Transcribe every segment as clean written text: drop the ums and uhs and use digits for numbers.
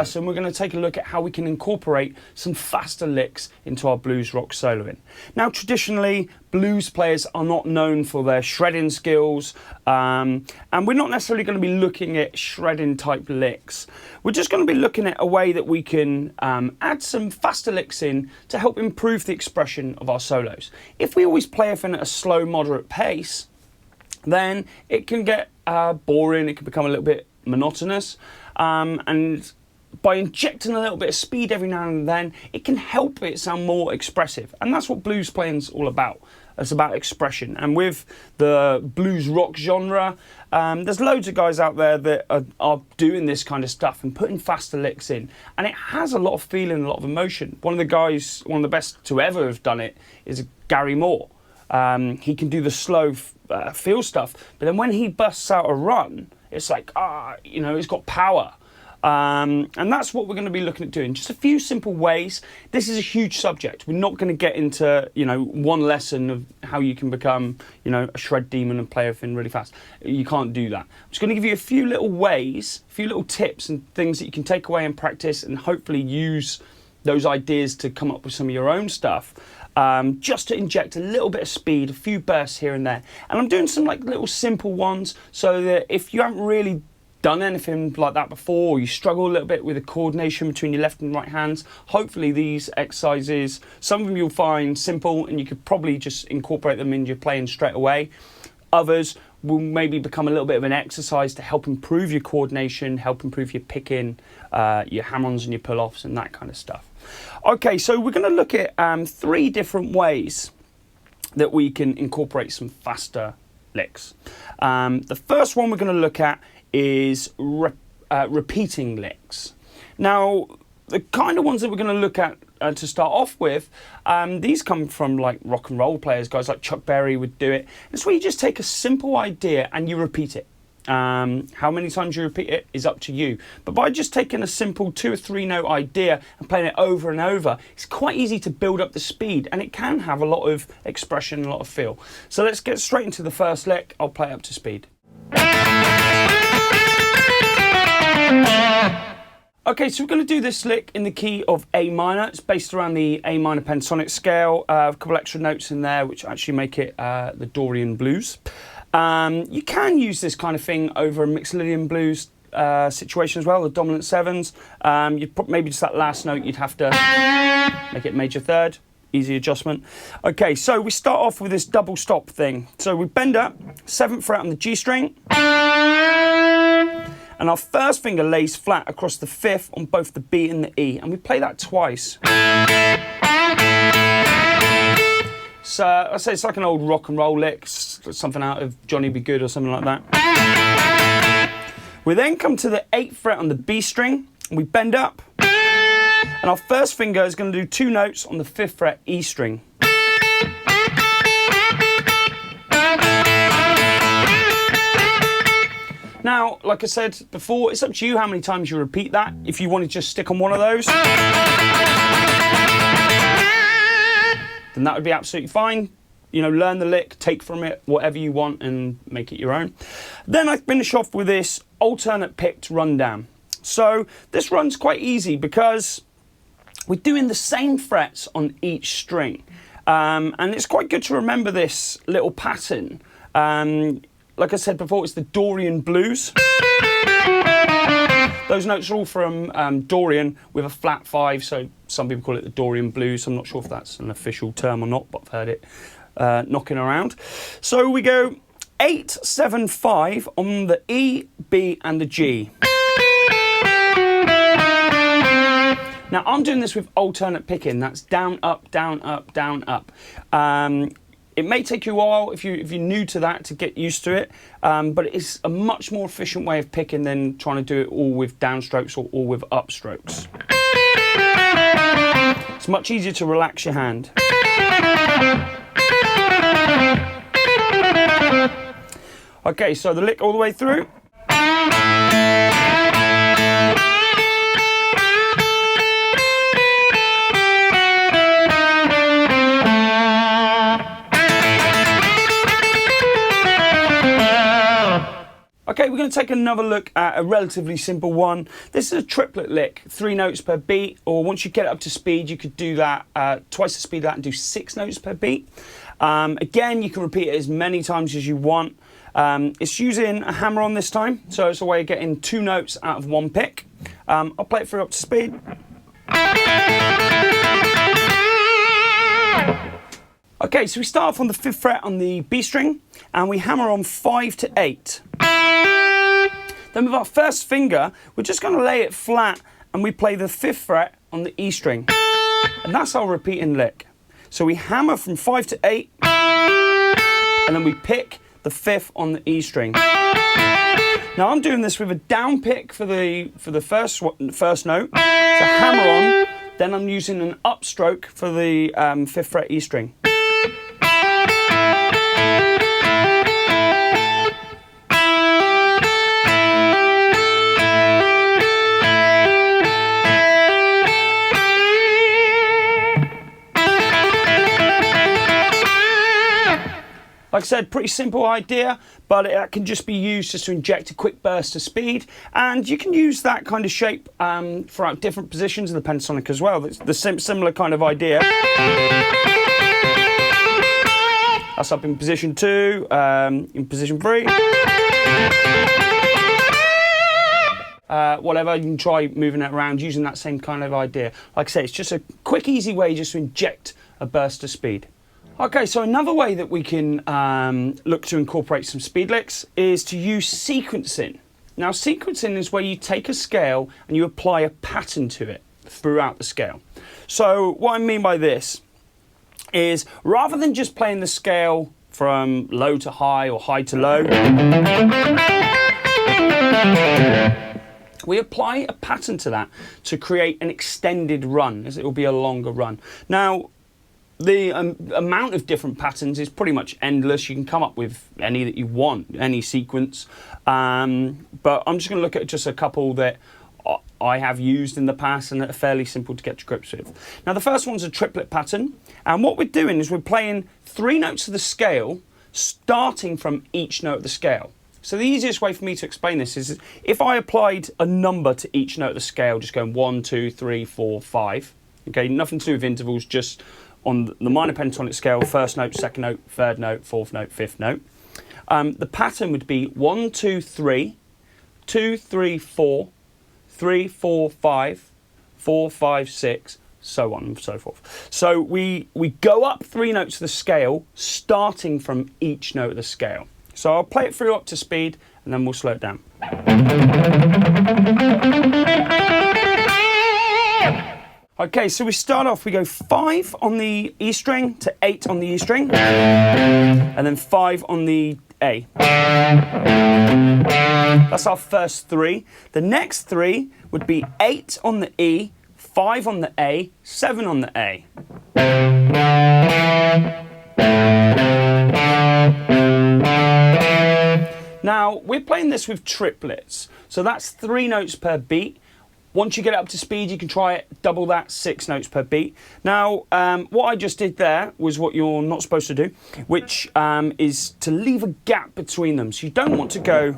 lesson, we're going to take a look at how we can incorporate some faster licks into our blues rock soloing. Now, traditionally, blues players are not known for their shredding skills, and we're not necessarily going to be looking at shredding type licks. We're just going to be looking at a way that we can add some faster licks in to help improve the expression of our solos. If we always play everything at a slow, moderate pace, then it can get boring, it can become a little bit monotonous, and by injecting a little bit of speed every now and then, it can help it sound more expressive. And that's what blues playing's all about. It's about expression. And with the blues rock genre, there's loads of guys out there that are doing this kind of stuff and putting faster licks in. And it has a lot of feeling, a lot of emotion. One of the best to ever have done it is Gary Moore. He can do the slow feel stuff, but then when he busts out a run, it's like, he's got power. And that's what we're going to be looking at doing. Just a few simple ways. This is a huge subject. We're not going to get into, one lesson of how you can become, a shred demon and play everything really fast. You can't do that. I'm just going to give you a few little ways, a few little tips and things that you can take away and practice and hopefully use those ideas to come up with some of your own stuff. Just to inject a little bit of speed, a few bursts here and there. And I'm doing some little simple ones so that if you haven't really done anything like that before, or you struggle a little bit with the coordination between your left and right hands, hopefully these exercises, some of them you'll find simple and you could probably just incorporate them in your playing straight away. Others will maybe become a little bit of an exercise to help improve your coordination, help improve your picking, your hammer-ons and your pull-offs and that kind of stuff. Okay, so we're going to look at 3 different ways that we can incorporate some faster licks. The first one we're going to look at is repeating licks. Now, the kind of ones that we're going to look at to start off with, these come from rock and roll players, guys like Chuck Berry would do it. It's where you just take a simple idea and you repeat it. How many times you repeat it is up to you. But by just taking a simple 2 or 3 note idea and playing it over and over, it's quite easy to build up the speed and it can have a lot of expression, a lot of feel. So let's get straight into the first lick. I'll play it up to speed. Okay, so we're going to do this lick in the key of A minor. It's based around the A minor pentatonic scale. A couple extra notes in there which actually make it the Dorian blues. You can use this kind of thing over a Mixolydian blues situation as well, the dominant 7s. You'd put maybe just that last note, you'd have to make it major 3rd. Easy adjustment. Okay, so we start off with this double stop thing. So we bend up, 7th fret on the G string, and our first finger lays flat across the 5th on both the B and the E, and we play that twice. So I say it's like an old rock and roll lick, something out of Johnny Be Good or something like that. We then come to the 8th fret on the B string, and we bend up, and our first finger is going to do 2 notes on the 5th fret E string. Now, like I said before, it's up to you how many times you repeat that. If you want to just stick on one of those, then that would be absolutely fine. Learn the lick, take from it whatever you want and make it your own. Then I finish off with this alternate picked rundown. So this run's quite easy because we're doing the same frets on each string. And it's quite good to remember this little pattern. Like I said before, it's the Dorian blues. Those notes are all from Dorian with a flat 5, so some people call it the Dorian blues. I'm not sure if that's an official term or not, but I've heard it knocking around. So we go 8, 7, 5 on the E, B and the G. Now I'm doing this with alternate picking. That's down, up, down, up, down, up. It may take you a while if you're new to that to get used to it, but it's a much more efficient way of picking than trying to do it all with downstrokes or all with upstrokes. It's much easier to relax your hand. Okay, so the lick all the way through. Okay, we're going to take another look at a relatively simple one. This is a triplet lick, 3 notes per beat, or once you get it up to speed, you could do that twice the speed of that and do 6 notes per beat. Again, you can repeat it as many times as you want. It's using a hammer-on this time, so it's a way of getting 2 notes out of 1 pick. I'll play it through up to speed. Okay, so we start off on the 5th fret on the B string, and we hammer on 5 to 8. Then with our first finger, we're just going to lay it flat, and we play the 5th fret on the E string. And that's our repeating lick. So we hammer from 5 to 8, and then we pick the 5th on the E string. Now I'm doing this with a down pick for the first note, so hammer on, then I'm using an upstroke for the 5th fret E string. Like I said, pretty simple idea, but it can just be used just to inject a quick burst of speed, and you can use that kind of shape throughout different positions of the pentatonic as well. It's the similar kind of idea. That's up in position 2, in position 3. Whatever, you can try moving it around using that same kind of idea. Like I say, it's just a quick, easy way just to inject a burst of speed. Okay, so another way that we can look to incorporate some speed licks is to use sequencing. Now, sequencing is where you take a scale and you apply a pattern to it throughout the scale. So what I mean by this is rather than just playing the scale from low to high or high to low, we apply a pattern to that to create an extended run, as it will be a longer run. Now, the amount of different patterns is pretty much endless. You can come up with any that you want, any sequence. But I'm just going to look at just a couple that I have used in the past and that are fairly simple to get to grips with. Now, the first one's a triplet pattern. And what we're doing is we're playing 3 notes of the scale, starting from each note of the scale. So the easiest way for me to explain this is if I applied a number to each note of the scale, just going 1, 2, 3, 4, 5. Okay, nothing to do with intervals, just on the minor pentatonic scale, 1st note, 2nd note, 3rd note, 4th note, 5th note. The pattern would be 1, 2, 3, 2, 3, 4, 3, 4, 5, 4, 5, 6, so on and so forth. So we go up 3 notes of the scale, starting from each note of the scale. So I'll play it through up to speed, and then we'll slow it down. Okay, so we start off, we go 5 on the E string to 8 on the E string, and then 5 on the A. That's our first 3. The next 3 would be 8 on the E, 5 on the A, 7 on the A. Now, we're playing this with triplets, so that's 3 notes per beat. Once you get up to speed, you can try it, double that, 6 notes per beat. Now, what I just did there was what you're not supposed to do, which is to leave a gap between them. So you don't want to go...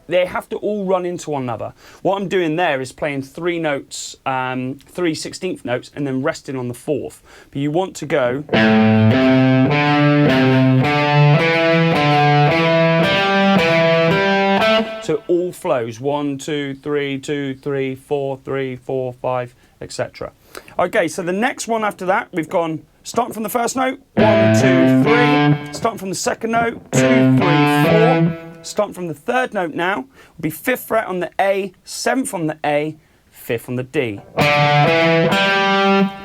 They have to all run into one another. What I'm doing there is playing 3 notes, 3 16th notes, and then resting on the 4th. But you want to go... So it all flows, 1, 2, 3, 2, 3, 4, 3, 4, 5, etc. Okay, so the next one after that, we've gone starting from the first note, 1, 2, 3, starting from the second note, 2, 3, 4, starting from the third note now, will be 5th fret on the A, 7th on the A, 5th on the D.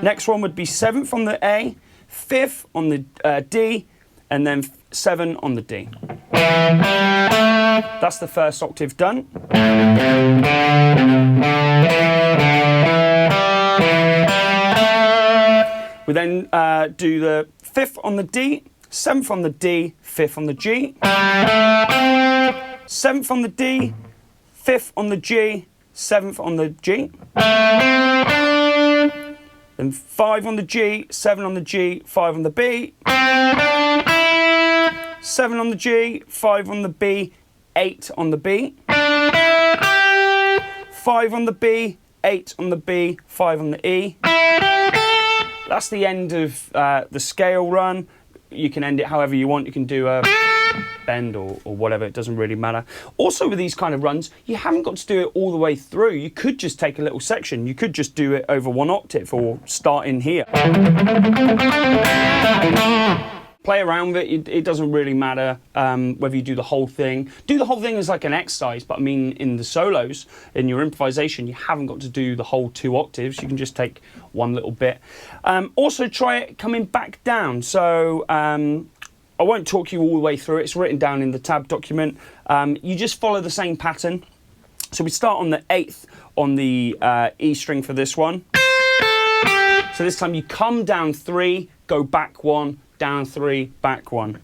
Next one would be 7th on the A, 5th on the D, and then 7 on the D. That's the first octave done. We then do the 5th on the D, 7th on the D, 5th on the G, 7th on the D, 5th on the G, 7th on the G, then 5 on the G, 7 on the G, 5 on the B, 7 on the G, 5 on the B, 8 on the B, 5 on the B, 8 on the B, 5 on the E. That's the end of the scale run. You can end it however you want. You can do a bend or whatever, it doesn't really matter. Also with these kind of runs, you haven't got to do it all the way through. You could just take a little section. You could just do it over 1 octave or start in here. Play around with it, it doesn't really matter whether you do the whole thing. Do the whole thing as like an exercise, but I mean in the solos, in your improvisation, you haven't got to do the whole 2 octaves. You can just take one little bit. Also try it coming back down. So I won't talk you all the way through it. It's written down in the tab document. You just follow the same pattern. So we start on the 8th on the E string for this one. So this time you come down 3, go back 1, down 3, back 1.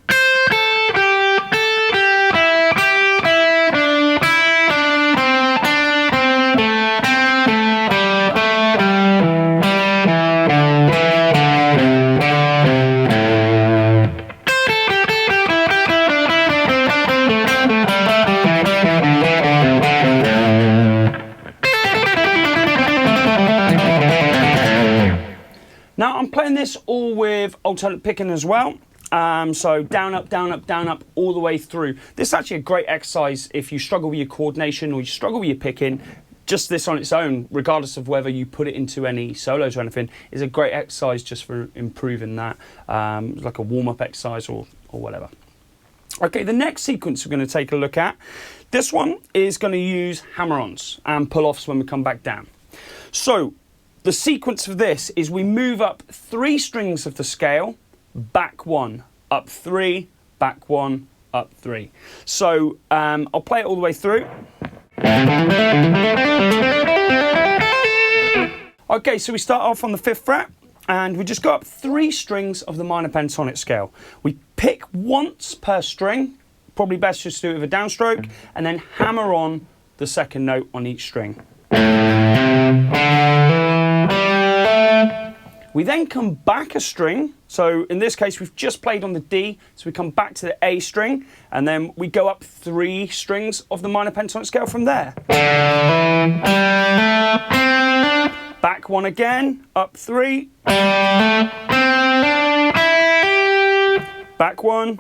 Now I'm playing this all with alternate picking as well. So down, up, down, up, down, up, all the way through. This is actually a great exercise if you struggle with your coordination or you struggle with your picking. Just this on its own, regardless of whether you put it into any solos or anything, is a great exercise just for improving that, like a warm-up exercise or whatever. Okay, the next sequence we're going to take a look at. This one is going to use hammer-ons and pull-offs when we come back down. So the sequence for this is we move up 3 strings of the scale, back 1, up 3, back 1, up 3. So I'll play it all the way through. Okay, so we start off on the 5th fret and we just go up 3 strings of the minor pentatonic scale. We pick once per string, probably best just to do it with a downstroke, and then hammer on the 2nd note on each string. We then come back a string, so in this case we've just played on the D, so we come back to the A string, and then we go up 3 strings of the minor pentatonic scale from there. Back 1 again, up 3. Back 1.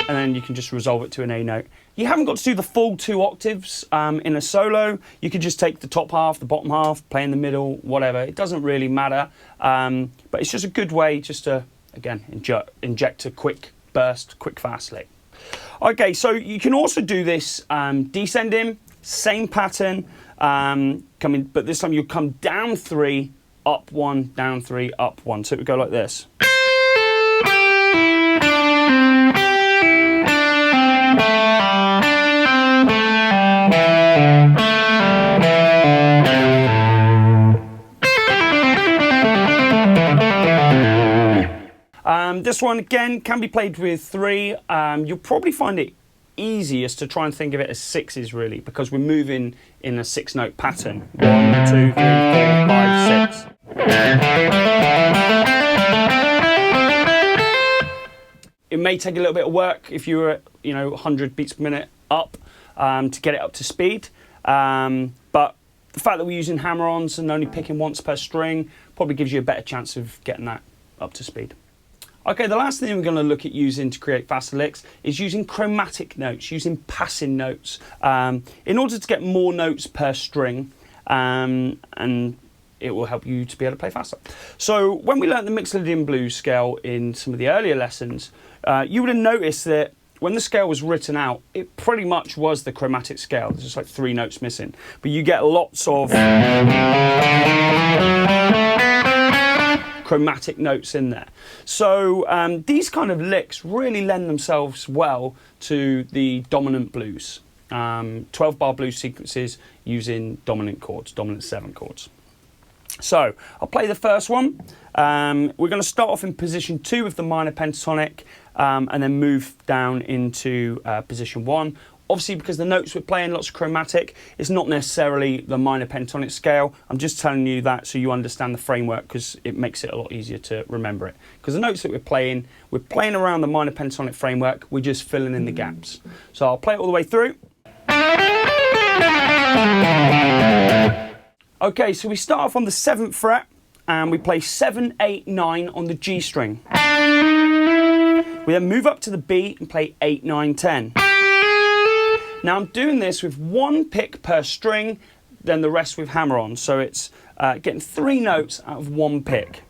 And then you can just resolve it to an A note. You haven't got to do the full 2 octaves in a solo. You could just take the top half, the bottom half, play in the middle, whatever. It doesn't really matter. But it's just a good way just to, again, inject a quick burst, quick fast lick. Okay, so you can also do this descending, same pattern, coming, but this time you'll come down 3, up 1, down 3, up 1. So it would go like this. This one again can be played with 3. You'll probably find it easiest to try and think of it as 6s really, because we're moving in a 6-note pattern. 1, 2, 3, 4, 5, 6. It may take a little bit of work if you were at 100 beats per minute up to get it up to speed. But the fact that we're using hammer-ons and only picking once per string probably gives you a better chance of getting that up to speed. Okay, the last thing we're going to look at using to create faster licks is using chromatic notes, using passing notes, in order to get more notes per string, and it will help you to be able to play faster. So when we learnt the Mixolydian blues scale in some of the earlier lessons, you would have noticed that when the scale was written out, it pretty much was the chromatic scale. There's just like 3 notes missing, but you get lots of chromatic notes in there. So these kind of licks really lend themselves well to the dominant blues. 12-bar blues sequences using dominant chords, dominant 7 chords. So I'll play the first one. We're going to start off in position 2 of the minor pentatonic and then move down into position 1 Obviously, because the notes we're playing, lots of chromatic, it's not necessarily the minor pentatonic scale. I'm just telling you that so you understand the framework, because it makes it a lot easier to remember it. Because the notes that we're playing around the minor pentatonic framework, we're just filling in the gaps. So I'll play it all the way through. Okay, so we start off on the 7th fret, and we play 7, 8, 9 on the G string. We then move up to the B and play 8, 9, 10. Now I'm doing this with 1 pick per string, then the rest with hammer-ons. So it's getting 3 notes out of 1 pick.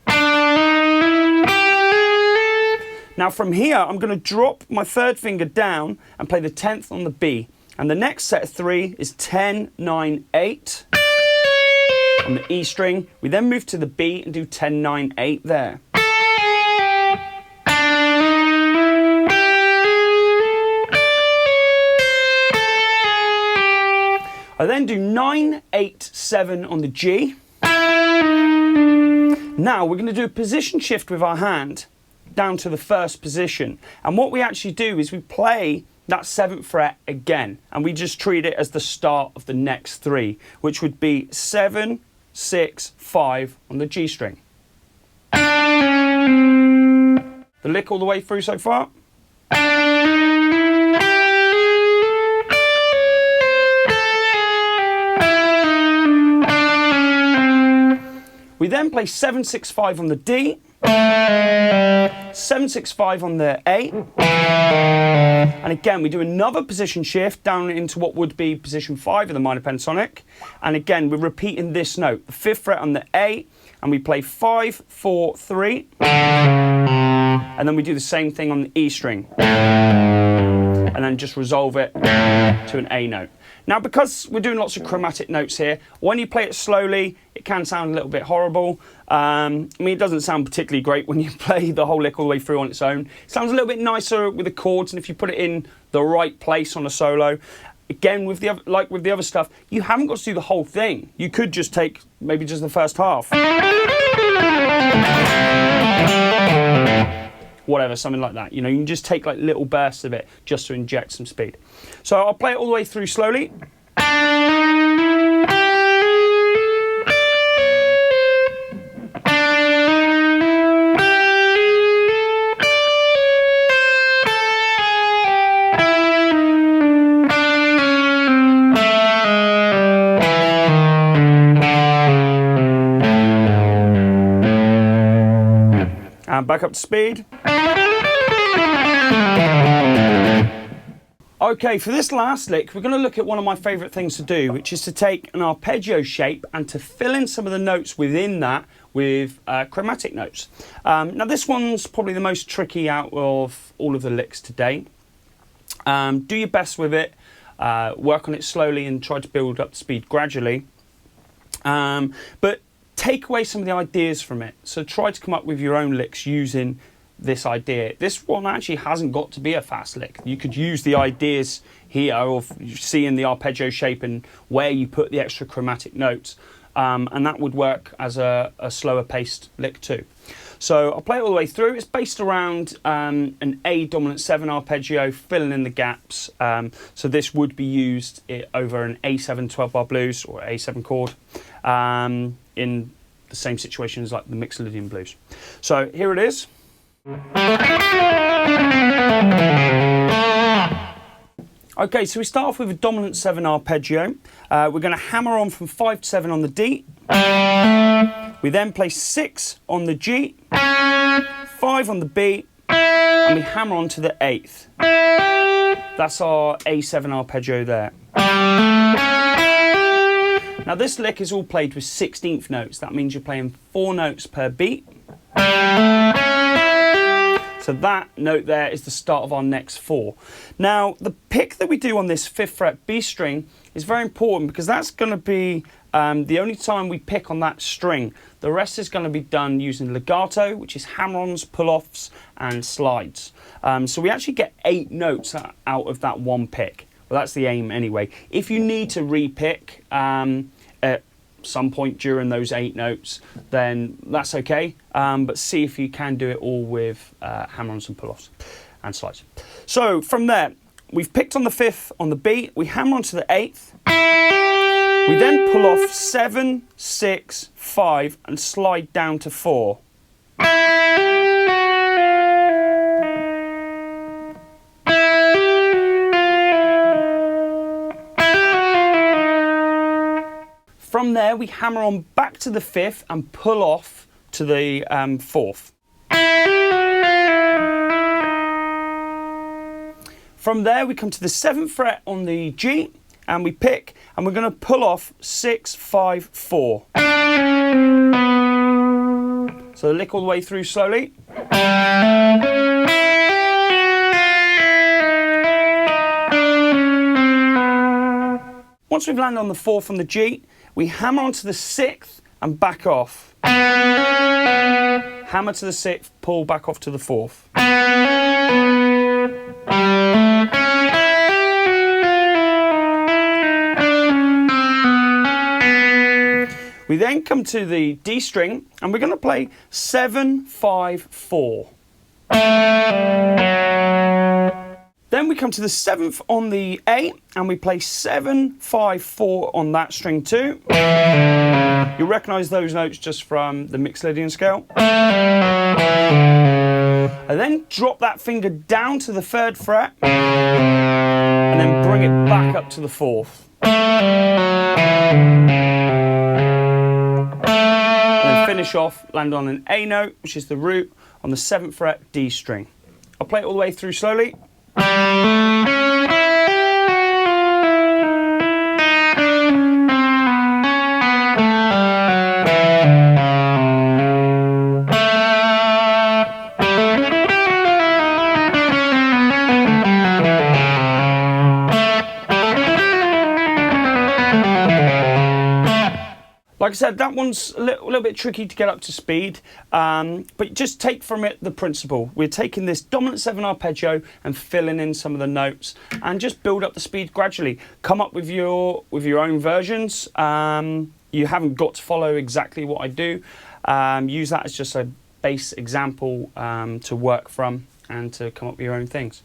Now from here, I'm going to drop my 3rd finger down and play the 10th on the B. And the next set of 3 is 10, 9, 8 on the E string. We then move to the B and do 10, 9, 8 there. I then do 9, 8, 7 on the G. Now we're going to do a position shift with our hand down to the 1st position. And what we actually do is we play that 7th fret again, and we just treat it as the start of the next 3, which would be 7, 6, 5 on the G string. The lick all the way through so far. We then play 7, 6, 5 on the D, 7, 6, 5 on the A, and again we do another position shift down into what would be position 5 of the minor pentatonic, and again we're repeating this note, the 5th fret on the A, and we play 5, 4, 3, and then we do the same thing on the E string, and then just resolve it to an A note. Now, because we're doing lots of chromatic notes here, when you play it slowly, it can sound a little bit horrible. I mean, it doesn't sound particularly great when you play the whole lick all the way through on its own. It sounds a little bit nicer with the chords, and if you put it in the right place on a solo. Again, with the other, like with the other stuff, you haven't got to do the whole thing. You could just take maybe just the first half. Whatever, something like that. You know, you can just take like little bursts of it just to inject some speed. So I'll play it all the way through slowly. And back up to speed. Okay, for this last lick, we're going to look at one of my favourite things to do, which is to take an arpeggio shape and to fill in some of the notes within that with chromatic notes. Now this one's probably the most tricky out of all of the licks today. Do your best with it, work on it slowly and try to build up speed gradually. But take away some of the ideas from it. So try to come up with your own licks using this idea. This one actually hasn't got to be a fast lick. You could use the ideas here of seeing the arpeggio shape and where you put the extra chromatic notes, and that would work as a slower paced lick too. So I'll play it all the way through. It's based around an A dominant 7 arpeggio, filling in the gaps. So this would be used over an A7 12-bar blues or A7 chord in the same situation as like the Mixolydian blues. So here it is. Okay, so we start off with a dominant 7 arpeggio. We're going to hammer on from 5 to 7 on the D. We then play 6 on the G, 5 on the B, and we hammer on to the 8th. That's our A7 arpeggio there. Now this lick is all played with 16th notes. That means you're playing 4 notes per beat. So that note there is the start of our next 4. Now the pick that we do on this 5th fret B string is very important because that's going to be the only time we pick on that string. The rest is going to be done using legato, which is hammer-ons, pull-offs and slides. So we actually get 8 notes out of that one pick. Well, that's the aim anyway. If you need to re-pick at some point during those 8 notes, then that's okay. But see if you can do it all with hammer-ons and pull-offs and slides. So from there, we've picked on the 5th on the beat, we hammer onto the 8th, we then pull off 7, 6, 5 and slide down to 4. From there we hammer on back to the 5th and pull off to the 4th. From there we come to the 7th fret on the G and we pick and we're going to pull off 6, 5, 4. So lick all the way through slowly. Once we've landed on the 4th on the G, we hammer onto the 6th and back off. Hammer to the 6th, pull back off to the 4th. We then come to the D string and we're going to play 7, 5, 4. Then we come to the 7th on the A and we play 7, 5, 4 on that string too. You'll recognise those notes just from the mixed Lydian scale. And then drop that finger down to the 3rd fret and then bring it back up to the 4th. And then finish off, land on an A note, which is the root, on the 7th fret D string. I'll play it all the way through slowly. Like I said, that one's a little bit tricky to get up to speed, but just take from it the principle. We're taking this dominant 7 arpeggio and filling in some of the notes and just build up the speed gradually. Come up with your own versions. You haven't got to follow exactly what I do. Use that as just a base example to work from and to come up with your own things.